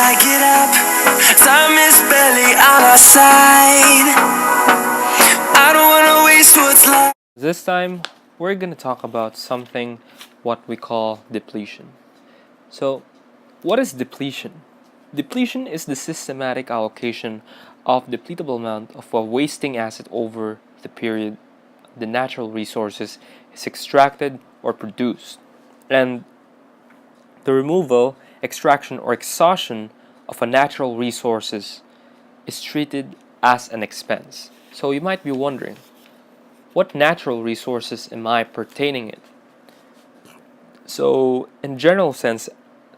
gotta get up. Time is barely on our side. I don't wanna waste what's left. This time, we're gonna talk about something what we call depletion. So, what is depletion? Depletion is the systematic allocation of depletable amount of a wasting asset over the period the natural resources is extracted or produced, and the removal, extraction, or exhaustion of a natural resources is treated as an expense. So you might be wondering, what natural resources am I pertaining in? So in general sense,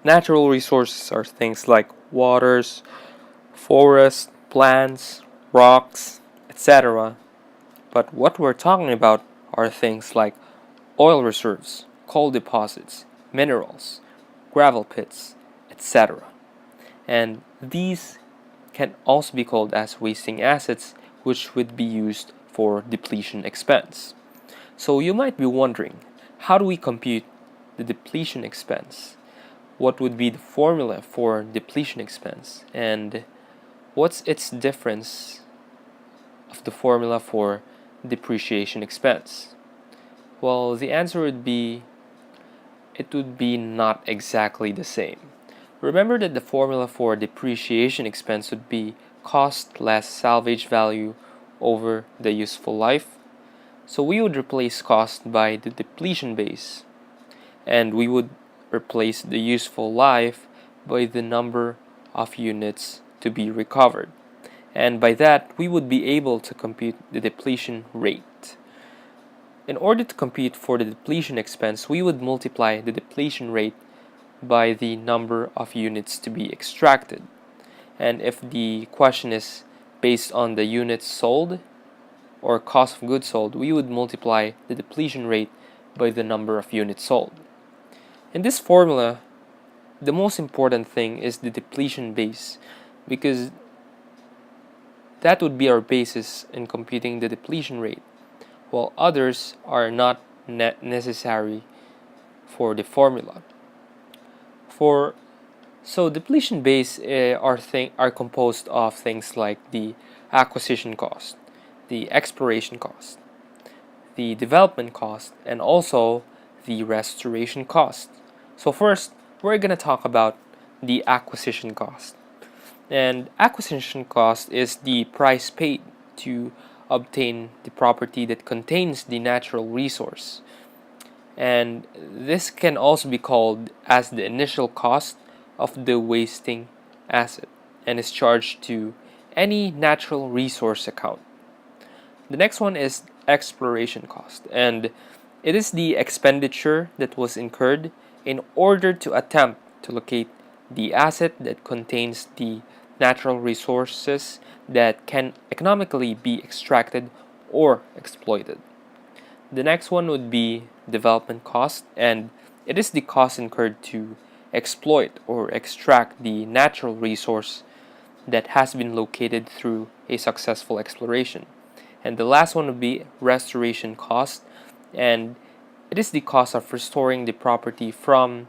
natural resources are things like waters, forests, plants, rocks, etc. But what we're talking about are things like oil reserves, coal deposits, minerals, gravel pits, etc. And these can also be called as wasting assets, which would be used for depletion expense. So you might be wondering, how do we compute the depletion expense? What would be the formula for depletion expense? And what's its difference of the formula for depreciation expense? Well, the answer would be it would be not exactly the same. Remember that the formula for depreciation expense would be cost less salvage value over the useful life. So we would replace cost by the depletion base, and we would replace the useful life by the number of units to be recovered. And by that, we would be able to compute the depletion rate. In order to compute for the depletion expense, we would multiply the depletion rate by the number of units to be extracted. And if the question is based on the units sold or cost of goods sold, we would multiply the depletion rate by the number of units sold. In this formula, the most important thing is the depletion base, because that would be our basis in computing the depletion rate, while others are not necessary for the formula. So depletion base are composed of things like the acquisition cost, the exploration cost, the development cost, and also the restoration cost. So first, we're going to talk about the acquisition cost. And acquisition cost is the price paid to obtain the property that contains the natural resource. And this can also be called as the initial cost of the wasting asset and is charged to any natural resource account. The next one is exploration cost, and it is the expenditure that was incurred in order to attempt to locate the asset that contains the natural resources that can economically be extracted or exploited. The next one would be development cost, and it is the cost incurred to exploit or extract the natural resource that has been located through a successful exploration. And the last one would be restoration cost, and it is the cost of restoring the property from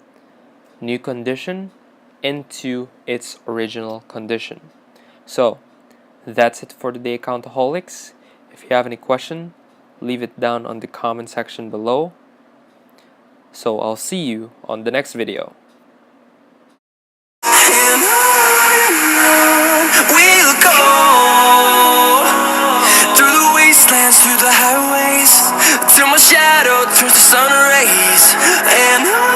new condition into its original condition. So that's it for today, Accountaholics. If you have any question, leave it down on the comment section below. So I'll see you on the next video. And on we'll go, through the wastelands, through the highways, till my shadow turns to sun rays. And on